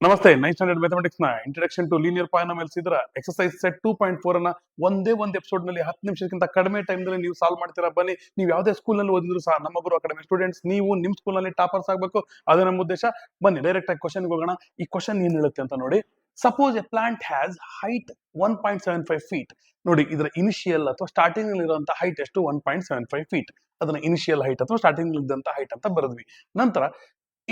ನಮಸ್ತೆ. 9th standard mathematics ನ introduction to linear polynomials ಇದರ ಎಕ್ಸರ್ಸೈಸ್ ಸೆಟ್ 2.4 ಅನ್ನ ಒಂದೇ ಒಂದು ಎಪಿಸೋಡ್ ನಲ್ಲಿ 10 ನಿಮಿಷಕ್ಕಿಂತ ಕಡಿಮೆ ಟೈಮ್ ನಲ್ಲಿ ನೀವು ಸಾಲ್ವ್ ಮಾಡ್ತೀರಾ. ಬನ್ನಿ, ನೀವು ಯಾವುದೇ ಸ್ಕೂಲ್ ನಲ್ಲಿ ಓದಿದ್ರು ಸಹ ನಮ್ಮ ಗುರು ಅಕಾಡೆಮಿ ಸ್ಟೂಡೆಂಟ್ಸ್ ನೀವು ನಿಮ್ ಸ್ಕೂಲ್ ನಲ್ಲಿ ಟಾಪರ್ಸ್ ಆಗಬೇಕು, ಅದೇ ನಮ್ಮ ಉದ್ದೇಶ. ಬನ್ನಿ ಡೈರೆಕ್ಟ್ ಆಗಿ ಕ್ವಶನ್ ಹೋಗೋಣ. ಈ ಕ್ವಶನ್ ಏನ್ ಹೇಳುತ್ತೆ ಅಂತ ನೋಡಿ. Suppose A plant has height 1.75 feet. ನೋಡಿ, ಇದರ ಇನಿಷಿಯಲ್ ಅಥವಾ ಸ್ಟಾರ್ಟಿಂಗ್ ನಲ್ಲಿ ಇರುವಂತಹ ಹೈಟ್ ಎಷ್ಟು? 1.75 ಫೀಟ್. ಅದನ್ನ ಇನಿಷಿಯಲ್ ಹೈಟ್ ಅಥವಾ ಸ್ಟಾರ್ಟಿಂಗ್ ನಲ್ಲಿ ಇದ್ದಂತ ಹೈಟ್ ಅಂತ ಬರೆದ್ವಿ. ನಂತರ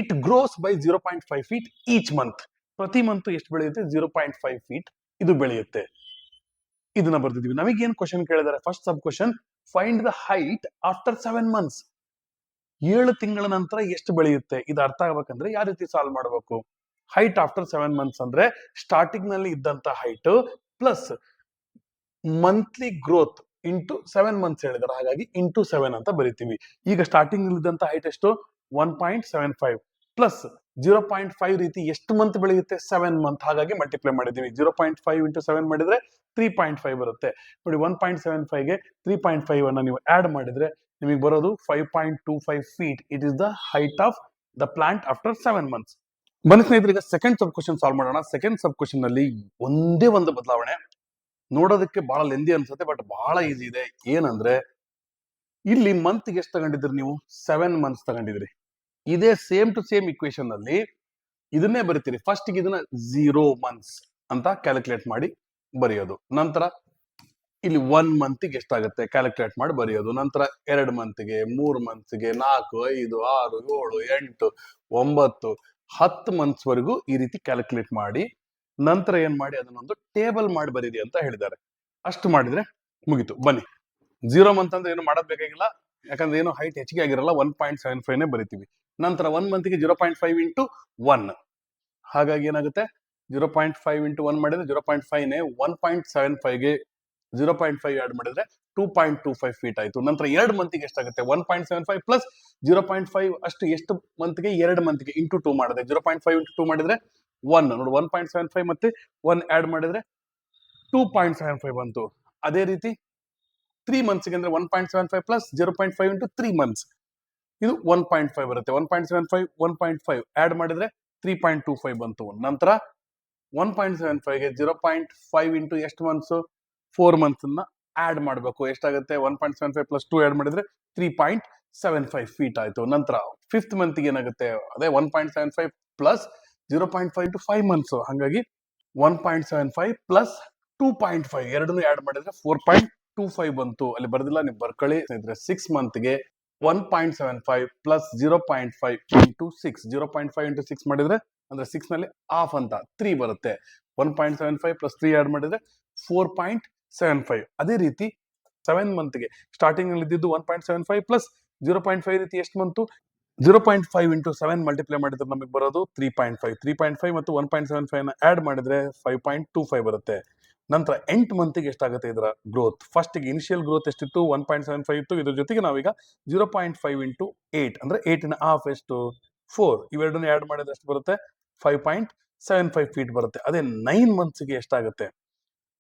it grows by 0.5 feet each month. ಪ್ರತಿ ಮಂತ್ ಎಷ್ಟು ಬೆಳೆಯುತ್ತೆ? 0.5 ಫೀಟ್ ಇದು ಬೆಳೆಯುತ್ತೆ. ಇದನ್ನ ಬರ್ದಿದ್ವಿ. ನಮಗೇನ್ ಕ್ವಶನ್ ಕೇಳಿದಾರೆ? First sub question, find the height after 7 months. 7 ತಿಂಗಳ ನಂತರ ಎಷ್ಟು ಬೆಳೆಯುತ್ತೆ? ಇದು ಅರ್ಥ ಆಗ್ಬೇಕಂದ್ರೆ ಯಾವ ರೀತಿ ಸಾಲ್ವ್ ಮಾಡಬೇಕು? ಹೈಟ್ ಆಫ್ಟರ್ 7 ಮಂತ್ಸ್ ಅಂದ್ರೆ ಸ್ಟಾರ್ಟಿಂಗ್ ನಲ್ಲಿ ಇದ್ದಂತ height plus monthly growth into 7 months ಹೇಳಿದಾರೆ, ಹಾಗಾಗಿ ಇಂಟು 7 ಅಂತ ಬರೀತೀವಿ. ಈಗ ಸ್ಟಾರ್ಟಿಂಗ್ ನಲ್ಲಿ ಇದ್ದಂತ ಹೈಟ್ ಎಷ್ಟು? 1.75 ಪ್ಲಸ್ 0.5 ರೀತಿ ಎಷ್ಟು ಮಂತ್ ಬೆಳೆಯುತ್ತೆ? 7 ಮಂತ್, ಹಾಗಾಗಿ ಮಲ್ಟಿಪ್ಲೈ ಮಾಡಿದೀವಿ. 0.5 ಇಂಟು 7 ಮಾಡಿದ್ರೆ 3.5 ಬರುತ್ತೆ. ನೋಡಿ, 1.75 ಗೆ 3.5 ಅನ್ನ ನೀವು ಆಡ್ ಮಾಡಿದ್ರೆ ನಿಮಗೆ ಬರೋದು 5.25 feet. It is the height of the plant after 7 months. ಬನ್ನಿ ಸ್ನೇಹಿತರೆ, ಈಗ ಸೆಕೆಂಡ್ ಸಬ್ ಕ್ವಶನ್ ಸಾಲ್ವ್ ಮಾಡೋಣ. ಸೆಕೆಂಡ್ ಸಬ್ ಕ್ವಶನ್ ನಲ್ಲಿ ಒಂದೇ ಒಂದು ಬದಲಾವಣೆ. ನೋಡೋದಕ್ಕೆ ಬಹಳ ಲೆಂದಿ ಅನ್ಸುತ್ತೆ, ಬಟ್ ಬಹಳ ಈಸಿ ಇದೆ. ಏನಂದ್ರೆ, ಇಲ್ಲಿ ಮಂತ್ ಗೆ ಎಷ್ಟು ತಗೊಂಡಿದ್ರಿ ನೀವು? 7 ಮಂತ್ಸ್ ತಗೊಂಡಿದ್ರಿ. ಇದೇ ಸೇಮ್ ಟು ಸೇಮ್ ಇಕ್ವೇಶನ್ ಅಲ್ಲಿ ಇದನ್ನೇ ಬರೀತೀರಿ. ಫಸ್ಟ್ ಇದನ್ನ 0 ಮಂತ್ಸ್ ಅಂತ ಕ್ಯಾಲ್ಕುಲೇಟ್ ಮಾಡಿ ಬರೆಯೋದು. ನಂತರ ಇಲ್ಲಿ 1 ಮಂತ್ ಗೆ ಎಷ್ಟಾಗುತ್ತೆ ಕ್ಯಾಲ್ಕುಲೇಟ್ ಮಾಡಿ ಬರೆಯೋದು. ನಂತರ 2 ಮಂತ್ ಗೆ, 3 ಮಂತ್ಸ್ ಗೆ, 4, 5, 6, 7, 8, 9, 10 ಮಂತ್ಸ್ ವರೆಗೂ ಈ ರೀತಿ ಕ್ಯಾಲ್ಕುಲೇಟ್ ಮಾಡಿ ನಂತರ ಏನ್ ಮಾಡಿ ಅದನ್ನೊಂದು ಟೇಬಲ್ ಮಾಡಿ ಬರೀರಿ ಅಂತ ಹೇಳಿದ್ದಾರೆ. ಅಷ್ಟು ಮಾಡಿದ್ರೆ ಮುಗಿತು. ಬನ್ನಿ, 0 ಮಂತ್ ಅಂದ್ರೆ ಏನು ಮಾಡೋದ್ ಬೇಕಾಗಿಲ್ಲ, ಯಾಕಂದ್ರೆ ಏನು ಹೈಟ್ ಹೆಚ್ಚಿಗೆ ಆಗಿರಲ್ಲ. 1.75 ನೇ ಬರಿತೀವಿ. ನಂತರ 1 ಮಂತ್ ಗೆ 0.5 ಇಂಟು 1, ಹಾಗಾಗಿ ಏನಾಗುತ್ತೆ? 0.5 ಇಂಟು 1 ಮಾಡಿದ್ರೆ 0.5 ನೇ 1.75 ಗೆ 0.5 ಆಡ್ ಮಾಡಿದ್ರೆ 2.25 ಫೀಟ್ ಆಯ್ತು. ನಂತರ 2 ಮಂತ್ ಗೆ ಎಷ್ಟಾಗುತ್ತೆ? 1.75 ಪ್ಲಸ್ 0.5 ಅಷ್ಟು ಎಷ್ಟು ಮಂತ್ ಗೆ? 2 ಮಂತ್ ಗೆ ಇಂಟು 2 ಮಾಡಿದ್ರೆ 0.5 ಇಂಟು 2 ಮಾಡಿದ್ರೆ 1. ನೋಡಿ, 1.75 ಮತ್ತೆ 1 ಆಡ್ ಮಾಡಿದ್ರೆ 2.75 ಬಂತು. ಅದೇ ರೀತಿ 3 ಮಂತ್ಸ್ ಗೆ ಅಂದ್ರೆ 1.75 ಪ್ಲಸ್ 0.5 ಇಂಟು 3 ಮಂತ್ಸ್, ಇದು 1.5 ಬರುತ್ತೆ. 1.75 1.5 ಆಡ್ ಮಾಡಿದ್ರೆ 3.25 ಬಂತು. ನಂತರ 1.75 ಗೆ 0.5 ಇಂಟು ಎಷ್ಟು ಮಂತ್ಸ್? 4 ಮಂತ್ಸ್ ನ ಆಡ್ ಮಾಡಬೇಕು. ಎಷ್ಟಾಗುತ್ತೆ? 1.75 ಪ್ಲಸ್ 2 ಆಡ್ ಮಾಡಿದ್ರೆ 3.75 ಫೀಟ್ ಆಯ್ತು. ನಂತರ 5th ಮಂತ್ ಗೆ ಏನಾಗುತ್ತೆ? ಅದೇ 1.75 ಪ್ಲಸ್ 0.5 ಇಂಟು 5 ಮಂತ್ಸ್, ಹಾಗಾಗಿ 1.75 ಪ್ಲಸ್ 2.5 ಎರಡನ್ನೂ ಆಡ್ ಮಾಡಿದ್ರೆ 4.25 ಬಂತು. ಅಲ್ಲಿ ಬರ್ದಿಲ್ಲ, ನೀವು ಬರ್ಕೊಳ್ಳಿ. 6 ಮಂತ್ ಗೆ 1.75 ಪ್ಲಸ್ 0.5 ಇಂಟು 6, 0.5 ಇಂಟು 6 ಮಾಡಿದ್ರೆ ಅಂದ್ರೆ 6 ನಲ್ಲಿ ಹಾಫ್ ಅಂತ 3 ಬರುತ್ತೆ. 1.75 ಪ್ಲಸ್ 3 ಆಡ್ ಮಾಡಿದ್ರೆ 4.75. ಅದೇ ರೀತಿ 7 ಮಂತ್ ಗೆ ಸ್ಟಾರ್ಟಿಂಗ್ ನಲ್ಲಿ ಇದ್ದಿದ್ದು 1.75 ಪ್ಲಸ್ 0.5 ರೀತಿ ಎಷ್ಟು ಬಂತು? 0.5 ಇಂಟು 7 ಮಲ್ಟಿಪ್ಲೈ ಮಾಡಿದ್ರೆ ನಮಗೆ ಬರೋದು 3.5. 3.5 ಮತ್ತು 1.75 ನ ಆಡ್ ಮಾಡಿದ್ರೆ 5.25 ಬರುತ್ತೆ. ನಂತರ 8 ಮಂತ್ ಗೆ ಎಷ್ಟಾಗುತ್ತೆ ಇದರ ಗ್ರೋತ್? ಫಸ್ಟ್ ಗೆ ಇನಿಷಿಯಲ್ ಗ್ರೋತ್ ಎಷ್ಟಿತ್ತು? 1.75 ಇತ್ತು. ಇದ್ರ ಜೊತೆಗೆ ನಾವೀಗ 0.5 ಇಂಟು 8 ಅಂದ್ರೆ 8 ನ ಹಾಫ್ ಎಷ್ಟು? 4. ಇವೆರಡನ್ನ ಆಡ್ ಮಾಡಿದ್ರೆ ಎಷ್ಟು ಬರುತ್ತೆ? 5.75 ಫೀಟ್ ಬರುತ್ತೆ. ಅದೇ 9 ಮಂತ್ಸ್ ಗೆ ಎಷ್ಟಾಗುತ್ತೆ?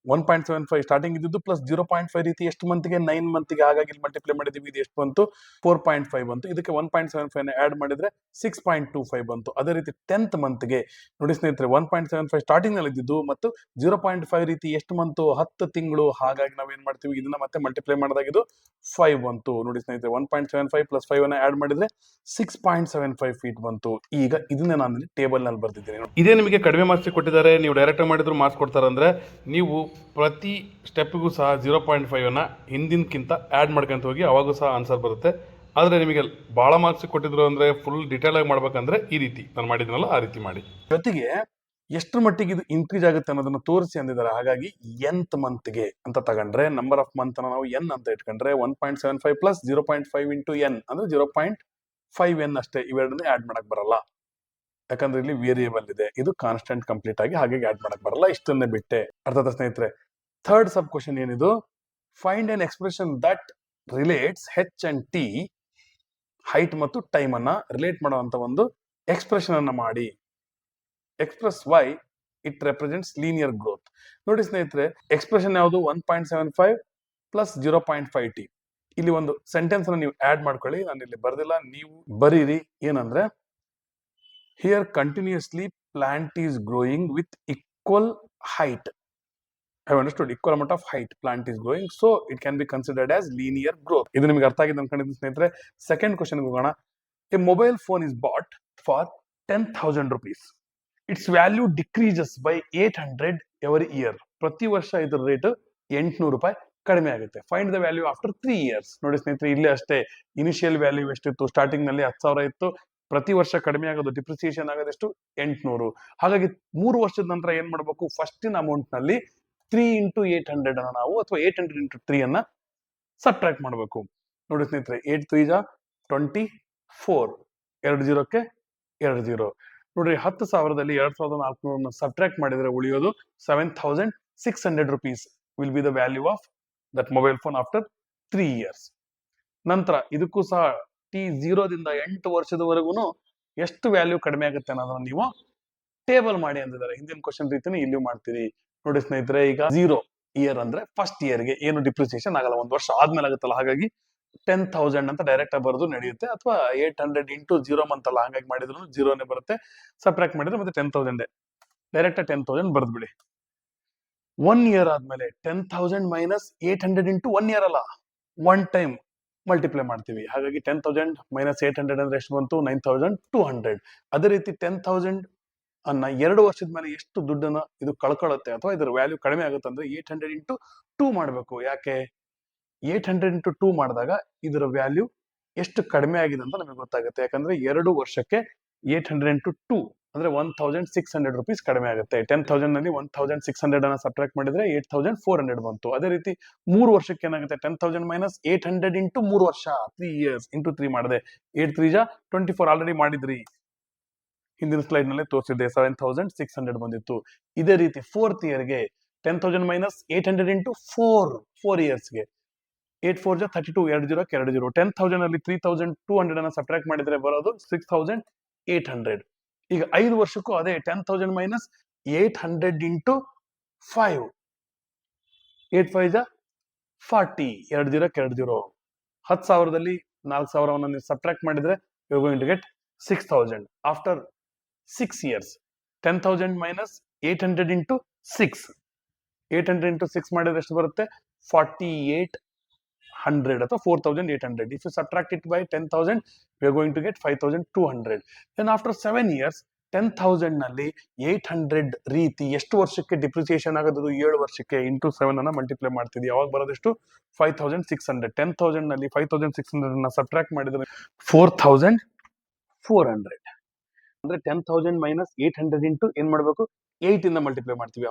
1.75 ಸ್ಟಾರ್ಟಿಂಗ್ ಇದ್ದಿದ್ದು ಪ್ಲಸ್ 0.5 ರೀತಿ ಎಷ್ಟು ಮಂತ್ ಗೆ? 9 ಮಂತ್ ಗೆ, ಹಾಗಾಗಿ ಇಲ್ಲಿ ಮಲ್ಟಿಪ್ಲೈ ಮಾಡಿದೀವಿ. ಇದು ಎಷ್ಟು ಬಂತು? 4.5 ಬಂತು. ಇದಕ್ಕೆ 1.75 ನ ಆಡ್ ಮಾಡಿದ್ರೆ 6.25 ಬಂತು. ಅದೇ ರೀತಿ 10th ಮಂತ್ ಗೆ ನೋಡಿ ಸ್ನೇಹಿತರೆ, 1.75 ಸ್ಟಾರ್ಟಿಂಗ್ ನಲ್ಲಿ ಇದ್ದಿದ್ದು ಮತ್ತು 0.5 ರೀತಿ ಎಷ್ಟು ಮಂತು? 10 ತಿಂಗಳು, ಹಾಗಾಗಿ ನಾವ್ ಏನ್ ಮಾಡ್ತೀವಿ? ಇದನ್ನ ಮತ್ತೆ ಮಲ್ಟಿಪ್ಲೈ ಮಾಡಿದಾಗ ಇದು 5 ಬಂತು. ನೋಡಿ ಸ್ನೇಹಿತರೆ, 1.75 ಪ್ಲಸ್ 5 ಅನ್ನ ಆಡ್ ಮಾಡಿದ್ರೆ 6.75 ಫೀಟ್ ಬಂತು. ಈಗ ಇದನ್ನ ನಾನು ಟೇಬಲ್ ನಲ್ಲಿ ಬರ್ದಿದ್ದೀನಿ. ಇದೇ ನಿಮಗೆ ಕಡಿಮೆ ಮಾರ್ಕ್ಸ್ ಕೊಟ್ಟಿದ್ದಾರೆ, ನೀವು ಡೈರೆಕ್ಟ್ ಮಾಡಿದ್ರು ಮಾರ್ಕ್ಸ್ ಕೊಡ್ತಾರೆ. ಅಂದ್ರೆ ನೀವು ಪ್ರತಿ ಸ್ಟೆಪ್ಗೂ ಸಹ 0.5 ಅನ್ನ ಹಿಂದಿನಕ್ಕಿಂತ ಆಡ್ ಮಾಡ್ಕೊಂತ ಹೋಗಿ, ಅವಾಗೂ ಸಹ ಆನ್ಸರ್ ಬರುತ್ತೆ. ಆದರೆ ನಿಮಗೆ ಭಾಳ ಮಾರ್ಕ್ಸ್ ಕೊಟ್ಟಿದ್ರು ಅಂದ್ರೆ ಫುಲ್ ಡಿಟೇಲ್ ಆಗಿ ಮಾಡ್ಬೇಕಂದ್ರೆ ಈ ರೀತಿ ನಾನು ಮಾಡಿದ್ನಲ್ಲ ಆ ರೀತಿ ಮಾಡಿ. ಜೊತೆಗೆ ಎಷ್ಟರ ಮಟ್ಟಿಗೆ ಇದು ಇನ್ಕ್ರೀಸ್ ಆಗುತ್ತೆ ಅನ್ನೋದನ್ನ ತೋರಿಸಿ ಅಂದಿದ್ದಾರೆ. ಹಾಗಾಗಿ nth ಮಂತ್ ಗೆ ಅಂತ ತಗೊಂಡ್ರೆ ನಂಬರ್ ಆಫ್ ಮಂತ್ ನಾವು n ಅಂತ ಇಟ್ಕೊಂಡ್ರೆ 1.75 ಪ್ಲಸ್ 0.5 ಇಂಟು n ಅಂದ್ರೆ 0.5n ಅಷ್ಟೇ. ಇವೆರಡನ್ನೇ ಆಡ್ ಮಾಡಕ್ ಬರಲ್ಲ, ಯಾಕಂದ್ರೆ ಇಲ್ಲಿ ವೇರಿಯೇಬಲ್ ಇದೆ. ಇದು ಕಾನ್ಸ್ಟೆಂಟ್ ಕಂಪ್ಲೀಟ್ ಆಗಿ, ಹಾಗಾಗಿ ಆಡ್ ಮಾಡಕ್ ಬರಲ್ಲ. ಇಷ್ಟನ್ನೇ ಬಿಟ್ಟೆ. ಅರ್ಥ ಆಯ್ತಾ ಸ್ನೇಹಿತರೆ? ಥರ್ಡ್ ಸಬ್ ಕ್ವಶನ್ ಏನಿದು? Find N expression that relates h and t, height ಮತ್ತು ಟೈಮ್ ಅನ್ನ ರಿಲೇಟ್ ಮಾಡುವಂತ ಒಂದು ಎಕ್ಸ್ಪ್ರೆಷನ್ ಅನ್ನ ಮಾಡಿ. Express why it represents linear growth. ನೋಡಿ ಸ್ನೇಹಿತರೆ, ಎಕ್ಸ್ಪ್ರೆಷನ್ ಯಾವುದು? 1.75 ಪ್ಲಸ್ 0.5 t. ಇಲ್ಲಿ ಒಂದು ಸೆಂಟೆನ್ಸ್ ಅನ್ನ ನೀವು ಆಡ್ ಮಾಡ್ಕೊಳ್ಳಿ. ನಾನು ಇಲ್ಲಿ ಬರ್ದಿಲ್ಲ, ನೀವು ಬರೀರಿ. ಏನಂದ್ರೆ, here continuously plant is growing with equal height. I have understood equal amount of height plant is growing, so it can be considered as linear growth. ಇದು ನಿಮಗೆ ಅರ್ಥ ಆಗಿದೆ ಅನ್ಕೊಂಡಿದ್ದೀನಿ ಸ್ನೇಹಿತರೆ. ಸೆಕೆಂಡ್ ಕ್ವಶನ್ ಹೋಗೋಣ. A mobile phone is bought for 10,000 rupees. Its value decreases by 800 every year. ಪ್ರತಿ ವರ್ಷ ಇದರ ರೇಟ್ 800 ರೂಪಾಯಿ ಕಡಿಮೆ ಆಗುತ್ತೆ. Find the value after 3 years. ನೋಡಿ ಸ್ನೇಹಿತರೆ, ಇಲ್ಲೇ ಅಷ್ಟೇ. ಇನಿಷಿಯಲ್ ವ್ಯಾಲ್ಯೂ ಎಷ್ಟಿತ್ತು? ಸ್ಟಾರ್ಟಿಂಗ್ ನಲ್ಲಿ 10,000 ಇತ್ತು. ಪ್ರತಿ ವರ್ಷ ಕಡಿಮೆ ಆಗೋದು, ಡಿಪ್ರಿಸಿಯೇಷನ್ ಆಗೋದೆಷ್ಟು? 800. ಹಾಗಾಗಿ 3 ವರ್ಷದ ನಂತರ ಏನ್ ಮಾಡಬೇಕು? ಫಸ್ಟಿನ ಅಮೌಂಟ್ ನಲ್ಲಿ 3 into 800 ಅನ್ನ ನಾವು, ಅಥವಾ 800 into 3 ಅನ್ನ ಸಬ್ಟ್ರಾಕ್ಟ್ ಮಾಡಬೇಕು. ನೋಡಿ ಸ್ನೇಹಿತರೆ, 8 3 24, 2 0ಕ್ಕೆ 2 0. ನೋಡ್ರಿ, 10,000ದಲ್ಲಿ 2,400 ಸಬ್ಟ್ರಾಕ್ಟ್ ಮಾಡಿದ್ರೆ ಉಳಿಯೋದು 7,600 rupees will be the value of that mobile phone after 3 years. ನಂತರ ಇದಕ್ಕೂ ಸಹ T0 ದಿಂದ 8 ವರ್ಷದವರೆಗೂ ಎಷ್ಟು ವ್ಯಾಲ್ಯೂ ಕಡಿಮೆ ಆಗುತ್ತೆ ಅನ್ನೋದನ್ನ ನೀವು ಟೇಬಲ್ ಮಾಡಿ ಅಂದಿದ್ದಾರೆ. ಹಿಂದಿನ ಕ್ವಶನ್ ರೀತಿನೇ ಇಲ್ಲಿಯೂ ಮಾಡ್ತೀರಿ. ನೋಡಿ ಸ್ನೇಹಿತರೆ, ಈಗ 0 year ಅಂದ್ರೆ ಫಸ್ಟ್ ಇಯರ್ಗೆ ಏನು ಡಿಪ್ರಿಸಿಯೇಷನ್ ಆಗಲ್ಲ, 1 ವರ್ಷ ಆದ್ಮೇಲೆ ಆಗುತ್ತಲ್ಲ. ಹಾಗಾಗಿ 10,000 ಅಂತ ಡೈರೆಕ್ಟ್ ಆಗಿ ಬರೋದು ನಡೆಯುತ್ತೆ, ಅಥವಾ 800 into 0 ಅಂತಲ್ಲ, ಹಾಗಾಗಿ ಮಾಡಿದ್ರು 0ನೇ ಬರುತ್ತೆ. ಸಬ್ಟ್ರಾಕ್ಟ್ ಮಾಡಿದ್ರೆ ಮತ್ತೆ 10,000 ಡೈರೆಕ್ಟ್ 10,000 ಬರ್ದ್ಬಿಡಿ. 1 year ಆದ್ಮೇಲೆ 10,000 minus 800 into 1 year ಅಲ್ಲ, ಒನ್ ಟೈಮ್ ಮಲ್ಟಿಪ್ಲೈ ಮಾಡ್ತೀವಿ. ಹಾಗಾಗಿ 10,000 minus 800 ಅಂದ್ರೆ ಎಷ್ಟು ಬಂತು? 9,200. ಅದೇ ರೀತಿ 10,000 ಅನ್ನ 2 ವರ್ಷದ ಮೇಲೆ ಎಷ್ಟು ದುಡ್ಡನ್ನ ಇದು ಕಳ್ಕೊಳ್ಳುತ್ತೆ, ಅಥವಾ ಇದರ ವ್ಯಾಲ್ಯೂ ಕಡಿಮೆ ಆಗುತ್ತೆ ಅಂದ್ರೆ 800 into 2 ಮಾಡಬೇಕು. ಯಾಕೆ? 800 into 2 ಮಾಡಿದಾಗ ಇದರ ವ್ಯಾಲ್ಯೂ ಎಷ್ಟು ಕಡಿಮೆ ಆಗಿದೆ ಅಂತ ನಮಗೆ ಗೊತ್ತಾಗುತ್ತೆ. ಯಾಕಂದ್ರೆ 2 ವರ್ಷಕ್ಕೆ 800 into 2 ಅಂದ್ರೆ 1,600 rupees ಕಡಿಮೆ ಆಗುತ್ತೆ. 10,000 ನಲ್ಲಿ 1,600 ಅನ್ನ ಸಬ್ಟ್ರಾಕ್ಟ್ ಮಾಡಿದ್ರೆ 8,400 ಬಂತು. ಅದೇ ರೀತಿ 3 ವರ್ಷಕ್ಕೆ ಏನಾಗುತ್ತೆ? 10,000 minus 800 into 3 ವರ್ಷ, 3 years into 3 ಮಾಡಿದೆ. 8 3 24 ಆಲ್ರೆಡಿ ಮಾಡಿದ್ರಿ, ಹಿಂದಿನ ಸ್ಲೈಡ್ ನಲ್ಲಿ ತೋರಿಸಿದ್ದೆ. 7,600 ಬಂದಿತ್ತು. ಇದೇ ರೀತಿ 4th yearಗೆ 10,000 minus 800 into 4 yearsಗೆ 8 4 32, 2 0ಕ್ಕೆ 2 0. 10,000 ಅಲ್ಲಿ 3,200 ಅನ್ನ ಸಬ್ಟ್ರಾಕ್ಟ್ ಮಾಡಿದ್ರೆ ಬರೋದು 6,800. ಈಗ 5 ವರ್ಷಕ್ಕೂ ಅದೇ 10,000 minus 800 into 5, 8 5 40, 2 0ಕ್ಕೆ 2 0. 10,000ದಲ್ಲಿ 4,000 ನೀವು ಸಬ್ಟ್ರಾಕ್ಟ್ ಮಾಡಿದ್ರೆ you are going to get 6,000 after 6 years. 10,000 minus 800 into 6, 800 into 6 ಮಾಡಿದ್ರೆ ಎಷ್ಟು ಬರುತ್ತೆ? 4,800 ಅಥವಾ 4,800. If you subtract it by 10,000, we are going to get 5,200. Then after 7 years, 10,000 ನಲ್ಲಿ 800 ರೀತಿ ಎಷ್ಟು ವರ್ಷಕ್ಕೆ ಡಿಪ್ರಿಸಿಯೇಷನ್ ಆಗೋದು? 7 ವರ್ಷಕ್ಕೆ. into 7 ಅನ್ನ ಮಲ್ಟಿಪ್ಲೈ ಮಾಡ್ತಿದ್ವಿ. ಯಾವಾಗ ಬರೋದೆಷ್ಟು? 5,600. 10,000 ನಲ್ಲಿ 5,600 ಅನ್ನ ಸಬ್ಟ್ರಾಕ್ಟ್ ಮಾಡಿದ್ರೆ 4,400. ಅಂದ್ರೆ 10,000 minus 800 into ಏನ್ ಮಾಡ್ಬೇಕು? 8 ಇಂದ ಮಲ್ಟಿಪ್ಲೈ ಮಾಡ್ತೀವಿ.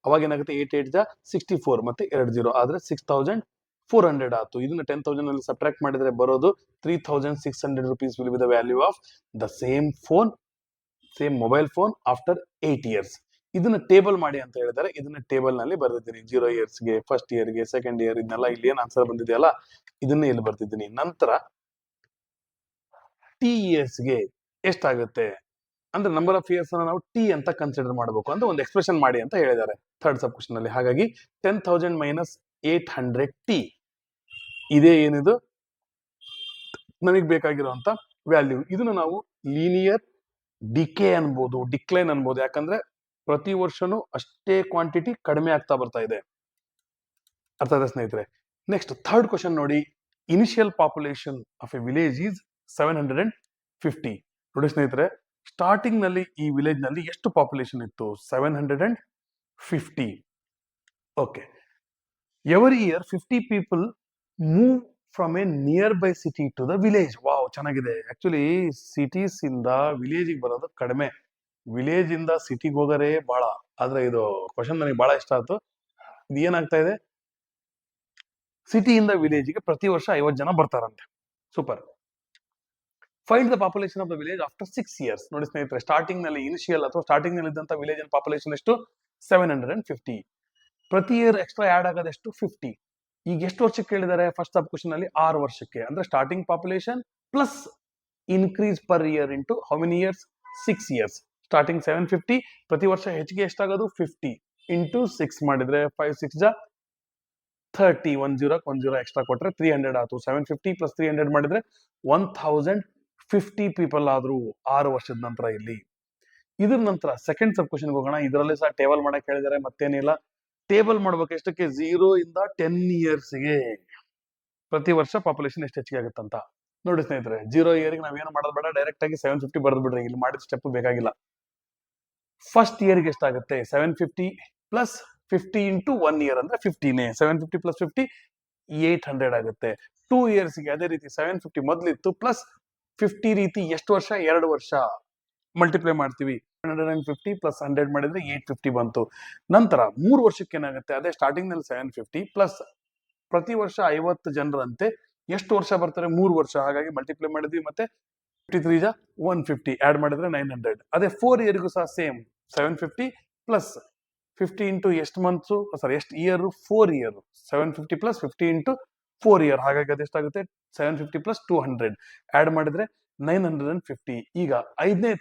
ಅವಾಗ ಏನಾಗುತ್ತೆ? 8 8 64 ಮತ್ತೆ 2 0 ಆದ್ರೆ 6,400 ಆಯ್ತು. ಇದನ್ನ 10,000 ಅಲ್ಲಿ ಸಬ್ಟ್ರಾಕ್ಟ್ ಮಾಡಿದ್ರೆ ಬರೋದು 3,600 rupees will be the value of the same mobile phone after 8 years. ಇದನ್ನ ಟೇಬಲ್ ಮಾಡಿ ಅಂತ ಹೇಳಿದರೆ ಇದನ್ನ ಟೇಬಲ್ ನಲ್ಲಿ ಬರ್ದಿದ್ದೀನಿ. 0 yearsಗೆ, ಫಸ್ಟ್ ಇಯರ್ಗೆ, ಸೆಕೆಂಡ್ ಇಯರ್, ಇದನ್ನೆಲ್ಲ ಇಲ್ಲಿ ಏನ್ ಆನ್ಸರ್ ಬಂದಿದೆಯಲ್ಲ ಇದನ್ನ ಇಲ್ಲಿ ಬರ್ದಿದ್ದೀನಿ. ನಂತರ T yearsಗೆ ಎಷ್ಟಾಗುತ್ತೆ ಅಂದ್ರೆ ನಂಬರ್ ಆಫ್ ಇಯರ್ಸ್ ಅನ್ನ ನಾವು ಟಿ ಅಂತ ಕನ್ಸಿಡರ್ ಮಾಡಬೇಕು ಅಂತ ಒಂದು ಎಕ್ಸ್ಪ್ರೆಷನ್ ಮಾಡಿ ಅಂತ ಹೇಳಿದ್ದಾರೆ ಥರ್ಡ್ ಸಬ್ ಕ್ವಶನ್ ಅಲ್ಲಿ. ಹಾಗಾಗಿ 10,000 minus 800 ಟಿ ಇದೇ ಏನಿದು ನಮಗೆ ಬೇಕಾಗಿರುವಂತ ವ್ಯಾಲ್ಯೂ. ಇದನ್ನ ನಾವು ಲೀನಿಯರ್ ಡಿಕೆ ಅನ್ಬೋದು, ಡಿಕ್ಲೈನ್ ಅನ್ಬೋದು. ಯಾಕಂದ್ರೆ ಪ್ರತಿ ವರ್ಷನೂ ಅಷ್ಟೇ ಕ್ವಾಂಟಿಟಿ ಕಡಿಮೆ ಆಗ್ತಾ ಬರ್ತಾ ಇದೆ. ಅರ್ಥ ಆಯ್ತಾ ಸ್ನೇಹಿತರೆ? ನೆಕ್ಸ್ಟ್ ಥರ್ಡ್ ಕ್ವಶನ್ ನೋಡಿ. Initial population of A village is 750. ನೋಡಿ ಸ್ನೇಹಿತರೆ, ಸ್ಟಾರ್ಟಿಂಗ್ ನಲ್ಲಿ ಈ ವಿಲೇಜ್ ನಲ್ಲಿ ಎಷ್ಟು ಪಾಪ್ಯುಲೇಷನ್ ಇತ್ತು? 750. Okay. Every year 50 people move from a nearby city to the village. Wow, ಚೆನ್ನಾಗಿದೆ. ಆಕ್ಚುಲಿ ಸಿಟೀಸ್ ಇಂದ ವಿಲೇಜ್ ಬರೋದು ಕಡಿಮೆ, ವಿಲೇಜ್ ಇಂದ ಸಿಟಿಗೆ ಹೋಗೋರೆ ಬಹಳ. ಆದ್ರೆ ಇದು ಕ್ವಶನ್ ನನಗೆ ಬಹಳ ಇಷ್ಟ ಆಯ್ತು. ಇದು ಏನಾಗ್ತಾ ಇದೆ? ಸಿಟಿಯಿಂದ ವಿಲೇಜ್ಗೆ ಪ್ರತಿ ವರ್ಷ 50 ಜನ ಬರ್ತಾರಂತೆ. Super. Find the population of the village after 6 years. ನೋಡಿ ಸ್ನೇಹಿತರೆ, ಸ್ಟಾರ್ಟಿಂಗ್ ನಲ್ಲಿ ಇನಿಷಿಯಲ್ ಅಥವಾ ಸ್ಟಾರ್ಟಿಂಗ್ ನಲ್ಲಿ ಇದ್ದಂತ ವಿಲೇಜ್ ಪಾಪ್ಯುಲೇಷನ್ ಎಷ್ಟು? 750. ಪ್ರತಿ ಇಯರ್ ಎಕ್ಸ್ಟ್ರಾ ಆಡ್ ಆಗೋದೆಷ್ಟು? 50. ಈಗ ಎಷ್ಟು ವರ್ಷಕ್ಕೆ ಕೇಳಿದ್ದಾರೆ? ಫಸ್ಟ್ ಸಬ್ ಕ್ವಶನ್ ಅಲ್ಲಿ 6 ವರ್ಷಕ್ಕೆ. ಅಂದ್ರೆ starting population plus increase per year into how many years? 6 years. Starting 750, ಪ್ರತಿ ವರ್ಷ ಹೆಚ್ಚಿಗೆ ಎಷ್ಟಾಗೋದು? 50 ಇಂಟು 6 ಮಾಡಿದ್ರೆ 5 6 30, 10 ಎಕ್ಸ್ಟ್ರಾ ಕೊಟ್ರೆ 300 ಆಯ್ತು. 750 plus 300 ಮಾಡಿದ್ರೆ 1,050 people ಆದ್ರು 6 ವರ್ಷದ ನಂತರ. ಇಲ್ಲಿ ಇದ್ರ ನಂತರ ಸೆಕೆಂಡ್ ಸಬ್ ಕ್ವಶನ್ ಹೋಗೋಣ. ಇದರಲ್ಲಿ ಸಹ ಟೇಬಲ್ ಮಾಡಕ್ ಹೇಳಿದಾರೆ, ಮತ್ತೇನಿಲ್ಲ. ಟೇಬಲ್ ಮಾಡ್ಬೇಕು ಎಷ್ಟಕ್ಕೆ, 0 ಇಂದ 10 ಇಯರ್ಸ್ಗೆ ಪ್ರತಿ ವರ್ಷ ಪಾಪ್ಯುಲೇಷನ್ ಎಷ್ಟು ಹೆಚ್ಚಿಗೆ ಆಗುತ್ತಂತ. ನೋಡಿ ಸ್ನೇಹಿತರೆ, 0 ಇಯರ್ಗೆ ನಾವೇನು ಮಾಡೋದು ಬೇಡ, ಡೈರೆಕ್ಟ್ ಆಗಿ 750 ಬರೆದು ಬಿಡ್ರಿ, ಇಲ್ಲಿ ಮಾಡಿದ ಸ್ಟೆಪ್ ಬೇಕಾಗಿಲ್ಲ. ಫಸ್ಟ್ ಇಯರ್ಗೆ ಎಷ್ಟಾಗುತ್ತೆ, 750 ಪ್ಲಸ್ 50 ಇಂಟು 1 ಇಯರ್ ಅಂದ್ರೆ 15, 750 ಪ್ಲಸ್ 50 800 ಆಗುತ್ತೆ. 2 ಇಯರ್ಸ್ಗೆ ಅದೇ ರೀತಿ 750 ಮೊದಲಿತ್ತು ಪ್ಲಸ್ 50 ರೀತಿ ಎಷ್ಟು ವರ್ಷ, 2 ವರ್ಷ ಮಲ್ಟಿಪ್ಲೈ ಮಾಡ್ತೀವಿ. 150 ಪ್ಲಸ್ 100 ಮಾಡಿದ್ರೆ 850 ಬಂತು. ನಂತರ 3 ವರ್ಷಕ್ಕೆ ಏನಾಗುತ್ತೆ, ಅದೇ ಸ್ಟಾರ್ಟಿಂಗ್ ನಲ್ಲಿ 750 ಪ್ಲಸ್ ಪ್ರತಿ ವರ್ಷ 50 ಜನರಂತೆ ಎಷ್ಟು ವರ್ಷ ಬರ್ತಾರೆ, 3 ವರ್ಷ. ಹಾಗಾಗಿ ಮಲ್ಟಿಪ್ಲೈ ಮಾಡಿದ್ವಿ, ಮತ್ತೆ 53 ಜಾ 150 ಆಡ್ ಮಾಡಿದ್ರೆ 900. ಅದೇ 4 ಇಯರ್ಗೂ ಸಹ ಸೇಮ್ 750 ಪ್ಲಸ್ 50 ಇಂಟು ಎಷ್ಟು ಮಂತ್ಸ್, ಸಾರಿ ಎಷ್ಟು year, 4 year. 750 plus 50 into 4 year, ಹಾಗಾಗಿ ಅದೆಷ್ಟಾಗುತ್ತೆ 750 ಪ್ಲಸ್ 200 ಆಡ್ ಮಾಡಿದ್ರೆ 950. ಈಗ 5ನೇ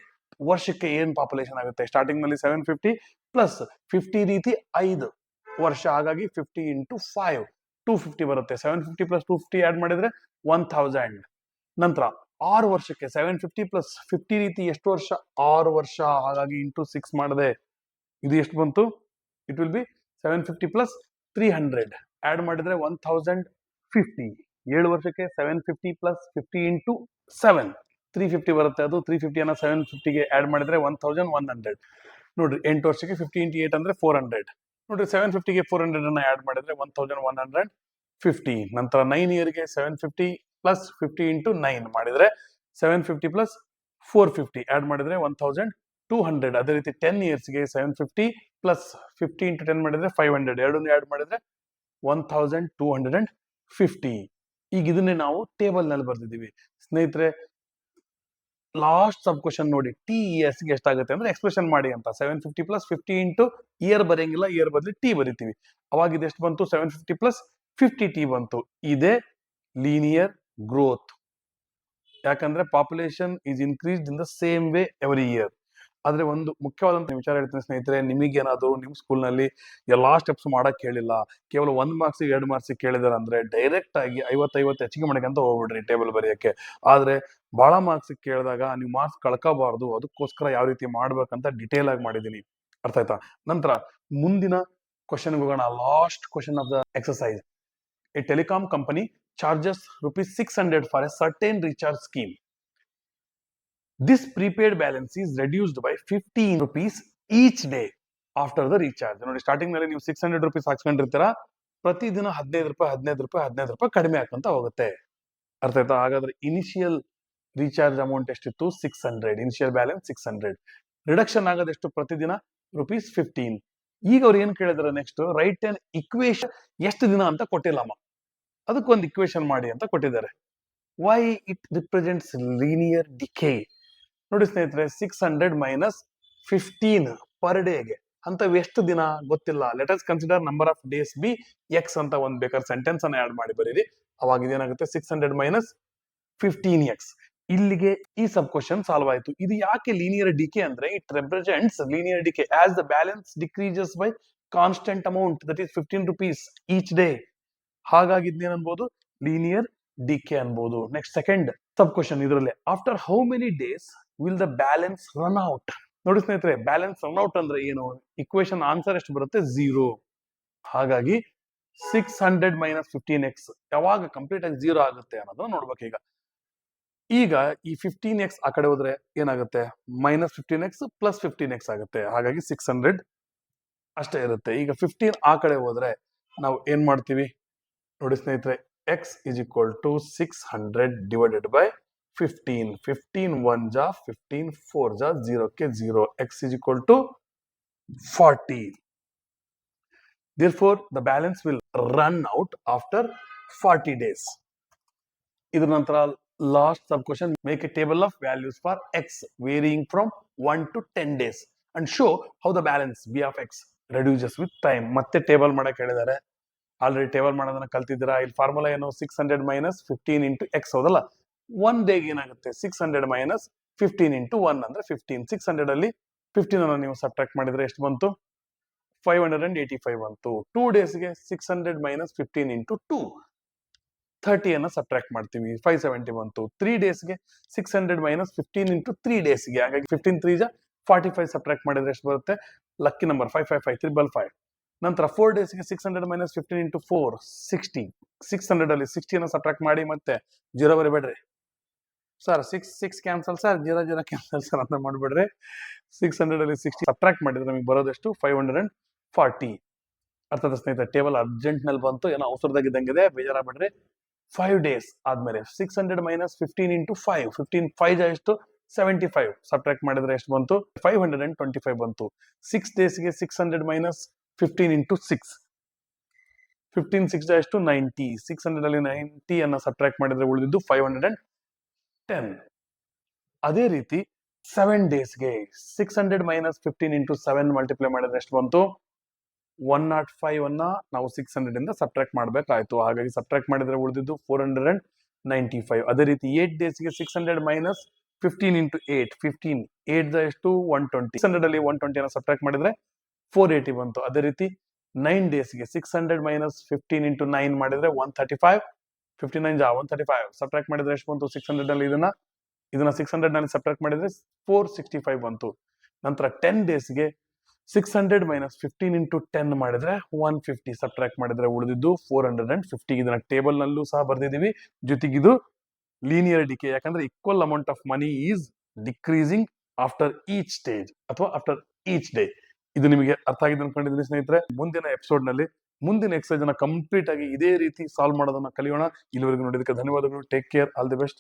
ವರ್ಷಕ್ಕೆ ಏನ್ ಪಾಪ್ಯುಲೇಷನ್ ಆಗುತ್ತೆ, ಸ್ಟಾರ್ಟಿಂಗ್ ನಲ್ಲಿ 750 ಪ್ಲಸ್ 50 ರೀತಿ 5 ವರ್ಷ, ಹಾಗಾಗಿ 50 ಇಂಟು 5 250 ಬರುತ್ತೆ. 750 ಪ್ಲಸ್ 250 ಆಡ್ ಮಾಡಿದ್ರೆ 1000. ನಂತರ 6 ವರ್ಷಕ್ಕೆ 750 ಪ್ಲಸ್ 50 ರೀತಿ ಎಷ್ಟು ವರ್ಷ, 6 ವರ್ಷ, ಹಾಗಾಗಿ ಇಂಟು 6 ಮಾಡಿದೆ, ಇದು ಎಷ್ಟು ಬಂತು, it will be 750 plus 300 add ಮಾಡಿದ್ರೆ 1050. 7 ವರ್ಷಕ್ಕೆ 750 ಪ್ಲಸ್ 50 ಇಂಟು 7 350 ಬರುತ್ತೆ. ಅದು 350 ಅನ್ನ 750ಗೆ ಆಡ್ ಮಾಡಿದ್ರೆ 1100. ನೋಡ್ರಿ, 8 ವರ್ಷಕ್ಕೆ 50 ಇಂಟು 8 ಅಂದ್ರೆ 400. ನೋಡ್ರಿ, 750ಗೆ 400 ಅನ್ನ ಆಡ್ ಮಾಡಿದ್ರೆ 1150. ನಂತರ 9 ಇಯರ್ಗೆ 750 ಪ್ಲಸ್ 50 ಇಂಟು 9 ಮಾಡಿದ್ರೆ 750 ಪ್ಲಸ್ 450 ಆಡ್ ಮಾಡಿದ್ರೆ 1200. ಅದೇ ರೀತಿ 10 ಇಯರ್ಸ್ಗೆ 750 ಪ್ಲಸ್ 50 ಇಂಟು 10 ಮಾಡಿದ್ರೆ 500. ಎರಡನ್ನೂ ಆಡ್ ಮಾಡಿದ್ರೆ 1250. ಈಗ ಇದನ್ನೇ ನಾವು ಟೇಬಲ್ ನಲ್ಲಿ ಬರ್ದಿದ್ದೀವಿ ಸ್ನೇಹಿತರೆ. ಲಾಸ್ಟ್ ಸಬ್ ಕ್ವಶನ್ ನೋಡಿ, ಟಿ ಇಯರ್ಸ್ ಗೆ ಎಷ್ಟಾಗುತ್ತೆ ಅಂದ್ರೆ ಎಕ್ಸ್ಪ್ರೆಷನ್ ಮಾಡಿ ಅಂತ. 750 ಪ್ಲಸ್ 50 ಇಂಟು ಇಯರ್ ಬರೆಯಂಗಿಲ್ಲ, ಇಯರ್ ಬದಲಿ ಟಿ ಬರಿತೀವಿ. ಅವಾಗ ಇದು ಎಷ್ಟು ಬಂತು, 750 ಪ್ಲಸ್ 50 ಟಿ ಬಂತು. ಇದೇ ಲೀನಿಯರ್ ಗ್ರೋತ್, ಯಾಕಂದ್ರೆ population is increased in the same way every year. ಆದ್ರೆ ಒಂದು ಮುಖ್ಯವಾದಂತ ವಿಚಾರ ಹೇಳ್ತೀನಿ ಸ್ನೇಹಿತರೆ, ನಿಮಗೇನಾದ್ರು ನಿಮ್ ಸ್ಕೂಲ್ ನಲ್ಲಿ ಎಲ್ಲಾ ಸ್ಟೆಪ್ಸ್ ಮಾಡಕ್ ಹೇಳಿಲ್ಲ, ಕೇವಲ 1 ಮಾರ್ಕ್ಸ್ 2 ಮಾರ್ಕ್ಸ್ ಕೇಳಿದಾರೆ ಅಂದ್ರೆ ಡೈರೆಕ್ಟ್ ಆಗಿ 50 ಹೆಚ್ಚಿಗೆ ಮಾಡಕಂತ ಹೋಗ್ಬಿಡ್ರಿ ಟೇಬಲ್ ಬರೆಯಕ್ಕೆ. ಆದ್ರೆ ಬಹಳ ಮಾರ್ಕ್ಸ್ ಕೇಳಿದಾಗ ನೀವು ಮಾರ್ಕ್ಸ್ ಕಳ್ಕೋಬಾರ್ದು, ಅದಕ್ಕೋಸ್ಕರ ಯಾವ ರೀತಿ ಮಾಡ್ಬೇಕಂತ ಡಿಟೇಲ್ ಆಗಿ ಮಾಡಿದೀನಿ. ಅರ್ಥ ಆಯ್ತಾ? ನಂತರ ಮುಂದಿನ ಕ್ವಶನ್ ಹೋಗೋಣ. Last question of the exercise. A telecom company charges ₹600 for a certain recharge scheme. This prepaid balance is reduced by 15 rupees each day after the recharge. ನೋಡಿ, ಸ್ಟಾರ್ಟಿಂಗ್ ನಲ್ಲಿ ನೀವು 600 rupees ಹಾಕ್ಸ್ಕೊಂಡಿರ್ತೀರಾ, ಪ್ರತಿದಿನ 15 ರೂಪಾಯಿ 15 ರೂಪಾಯಿ 15 ರೂಪಾಯಿ ಕಡಿಮೆ ಹಾಕಂತ ಹೋಗುತ್ತೆ. ಅರ್ಥ ಆಯ್ತಾ? ಹಾಗಾದ್ರೆ ಇನಿಷಿಯಲ್ ರೀಚಾರ್ಜ್ ಅಮೌಂಟ್ ಎಷ್ಟಿತ್ತು, 600. Initial balance 600. ರಿಡಕ್ಷನ್ ಆಗೋದೆಷ್ಟು, ಪ್ರತಿದಿನ ₹15. ಈಗ ಅವ್ರು ಏನ್ ಕೇಳಿದಾರೆ, ನೆಕ್ಸ್ಟ್ ರೈಟ್ ಆನ್ ಇಕ್ವೇಶನ್, ಎಷ್ಟು ದಿನ ಅಂತ ಕೊಟ್ಟಿಲ್ಲಮ್ಮ, ಅದಕ್ಕೊಂದು ಇಕ್ವೇಶನ್ ಮಾಡಿ ಅಂತ ಕೊಟ್ಟಿದ್ದಾರೆ. Why it represents linear decay. ನೋಡಿ ಸ್ನೇಹಿತರೆ, 600 ಮೈನಸ್ 15 ಪರ್ ಡೇಗೆ ಅಂತ ಎಷ್ಟು ದಿನ ಗೊತ್ತಿಲ್ಲ. Let us consider number of days B X ಅಂತ ಒಂದು ಬೇಕಾದ್ರೆ ಸೆಂಟೆನ್ಸ್ ಅನ್ನ ಆಡ್ ಮಾಡಿ ಬರೀರಿ. ಅವಾಗ ಇದೇನಾಗುತ್ತೆ, 600 ಮೈನಸ್ 15x. ಇಲ್ಲಿಗೆ ಈ ಸಬ್ ಕ್ವಶನ್ ಸಾಲ್ವ್ ಆಯ್ತು. ಇದು ಯಾಕೆ ಲೀನಿಯರ್ ಡಿಕೆ ಅಂದ್ರೆ, it represents linear decay as the balance decreases by constant amount, that is 15 rupees each day. ಹಾಗಾಗಿ ಇದನ್ನೇನ್ ಅನ್ಬೋದು, ಲೀನಿಯರ್ ಡಿಕೆ ಅನ್ಬೋದು. ನೆಕ್ಸ್ಟ್ ಸೆಕೆಂಡ್ ಸಬ್ ಕ್ವಶನ್ ಇದರಲ್ಲಿ, after how many days will the balance run out. ನೋಡಿ ಸ್ನೇಹಿತರೆ, balance run out ಅಂದ್ರೆ ಏನು, equation answer ಎಷ್ಟು ಬರುತ್ತೆ, 0. ಹಾಗಾಗಿ 600 ಮೈನಸ್ 15x ಯಾವಾಗ ಕಂಪ್ಲೀಟ್ ಆಗಿ 0 ಆಗುತ್ತೆ ಅನ್ನೋದನ್ನ ನೋಡ್ಬೇಕು. ಈಗ ಈ 15x ಆ ಕಡೆ ಹೋದ್ರೆ ಏನಾಗುತ್ತೆ, ಮೈನಸ್ 15x ಪ್ಲಸ್ 15x ಆಗುತ್ತೆ. ಹಾಗಾಗಿ 600 ಅಷ್ಟೇ ಇರುತ್ತೆ. ಈಗ 15 ಆ ಕಡೆ ಹೋದ್ರೆ ನಾವು ಏನ್ ಮಾಡ್ತೀವಿ ನೋಡಿ ಸ್ನೇಹಿತರೆ, x is equal to 600 divided by 15. 15 1 ಜಾ 15 4 ಜಾ 0 ಕ್ಕೆ 0. x is equal to 40. Therefore, the balance will run out after 40 days. ಇದರ ನಂತರ last sub question, make A table of values for x varying from 1 to 10 days and show how the balance b of x reduces with time. ಮತ್ತೆ table ಮಾಡಕ್ ಹೇಳಿದ್ದಾರೆ. Already table ಮಾಡೋದನ್ನ ಕಲ್ತಿದ್ದೀರಾ. ಇಲ್ಲಿ formula ಏನು, 600 minus 15 into X ಹೌದಲ್ಲ. 1 ಡೇಗೆ ಏನಾಗುತ್ತೆ, 600 minus 15 into 1 ಅಂದ್ರೆ 15. 600 ಅಲ್ಲಿ 15 ಅನ್ನು ನೀವು ಸಬ್ಟ್ರಾಕ್ಟ್ ಮಾಡಿದ್ರೆ ಎಷ್ಟು ಬಂತು, 585 ಬಂತು. 2 ಡೇಸ್ಗೆ 600 ಮೈನಸ್ 15 ಇಂಟು 2, 30 ಅನ್ನ ಸಬ್ಟ್ರಾಕ್ಟ್ ಮಾಡ್ತೀವಿ, 570 ಬಂತು. 3 ಡೇಸ್ಗೆ 600 ಮೈನಸ್ 15 ಇಂಟು 3 ಡೇಸ್ಗೆ, ಹಾಗಾಗಿ 15 3 ಜಾ 45 ಸಬ್ಟ್ರಾಕ್ಟ್ ಮಾಡಿದ್ರೆ ಎಷ್ಟು ಬರುತ್ತೆ? Lucky number 555355. ನಂತರ 4 ಡೇಸ್ಗೆ 600 ಮೈನಸ್ 15 ಇಂಟು 4 60. 600 ಅಲ್ಲಿ 60 ಅನ್ನು ಸಬ್ಟ್ರಾಕ್ಟ್ ಮಾಡಿ ಮತ್ತೆ 0 ಬರಿಬೇಡ್ರಿ sir. 6 cancel sir, 0 cancel sir ಅಂತ ಮಾಡ್ಬೇಡ್ರಿ. 600 ಅಲ್ಲಿ 60 ಸಬ್ಟ್ರಾಕ್ಟ್ ಮಾಡಿದ್ರೆ ನಮಗೆ ಬರೋದೆಷ್ಟು? 540. ಅರ್ಥದ ಸ್ನೇಹಿತರೆ, ಟೇಬಲ್ ಅರ್ಜೆಂಟ್ ನಲ್ಲಿ ಬಂತು, ಏನೋ ಅವಸರದಾಗಿದ್ದಂಗಿದೆ, ಬೇಜಾರಾಗ್ಬೇಡ್ರಿ. 5 ಡೇಸ್ ಆದ್ಮೇಲೆ 600 ಮೈನಸ್ 15 ಇಂಟು 5 15 5 ಎಷ್ಟು? 75. ಸಬ್ಟ್ರಾಕ್ಟ್ ಮಾಡಿದ್ರೆ ಎಷ್ಟು ಬಂತು? 525 ಬಂತು. 6 ಡೇಸ್ಗೆ 600 ಮೈನಸ್ 15 ಇಂಟು 6 15 6 ಎಷ್ಟು? 90. 600 ಅಲ್ಲಿ 90 ಅನ್ನ ಸಬ್ಟ್ರಾಕ್ಟ್ ಮಾಡಿದ್ರೆ ಉಳಿದಿದ್ದು 510. ಅದೇ ರೀತಿ 7 ಡೇಸ್ಗೆ 600 ಮೈನಸ್ 15 ಇಂಟು 7 ಮಲ್ಟಿಪ್ಲೈ ಮಾಡಿದ್ರೆ ಎಷ್ಟು ಬಂತು? 105 ಅನ್ನ ನಾವು 600 ಇಂದ ಸಬ್ಟ್ರಾಕ್ಟ್ ಮಾಡಬೇಕಾಯ್ತು. ಹಾಗಾಗಿ ಸಬ್ಟ್ರಾಕ್ಟ್ ಮಾಡಿದ್ರೆ ಉಳಿದಿದ್ದು 495. ಅದೇ ರೀತಿ 8 ಡೇಸ್ಗೆ 600 ಮೈನಸ್ 15 ಇಂಟು 8 15 8 ಎಷ್ಟು? 120. 600 ಅಲ್ಲಿ 120 ಅನ್ನ ಸಬ್ಟ್ರಾಕ್ಟ್ ಮಾಡಿದ್ರೆ 480 ಬಂತು. ಅದೇ ರೀತಿ 9 ಡೇಸ್ಗೆ 600 ಮೈನಸ್ 15 ಇಂಟು 9 ಮಾಡಿದ್ರೆ 135. 59 135 ಸಬ್ಟ್ರಾಕ್ಟ್ ಮಾಡಿದ್ರೆ ಎಷ್ಟು ಬಂತು? 600 ಅಲ್ಲಿ ಇದನ್ನ 600 ನಲ್ಲಿ ಸಬ್ಟ್ರಾಕ್ಟ್ ಮಾಡಿದ್ರೆ 465 ಬಂತು. ನಂತರ 10 ಡೇಸ್ಗೆ 600 ಮೈನಸ್ 15 ಇಂಟು 10 ಮಾಡಿದ್ರೆ 150 ಸಬ್ಟ್ರಾಕ್ಟ್ ಮಾಡಿದ್ರೆ ಉಳಿದಿದ್ದು 450. ಇದನ್ನ ಟೇಬಲ್ ನಲ್ಲೂ ಸಹ ಬರ್ದಿದೀವಿ. ಜೊತೆಗಿದು ಲೀನಿಯರ್ ಡಿಕೆ, ಯಾಕಂದ್ರೆ equal amount of money is decreasing after each stage ಅಥವಾ ಆಫ್ಟರ್ ಈಚ್ ಡೇ. ಇದು ನಿಮಗೆ ಅರ್ಥ ಆಗಿದೆ ಅನ್ಕೊಂಡಿದ್ದೀನಿ ಸ್ನೇಹಿತರೆ. ಮುಂದಿನ ಎಪಿಸೋಡ್ ನಲ್ಲಿ ಮುಂದಿನ ಎಕ್ಸರ್ಸೈಸ್ ಅನ್ನ ಕಂಪ್ಲೀಟ್ ಆಗಿ ಇದೇ ರೀತಿ ಸಾಲ್ವ್ ಮಾಡೋದನ್ನ ಕಲಿಯೋಣ. ಇಲ್ಲಿವರೆಗೂ ನೋಡಿದಕ್ಕೆ ಧನ್ಯವಾದಗಳು. Take care, all the best.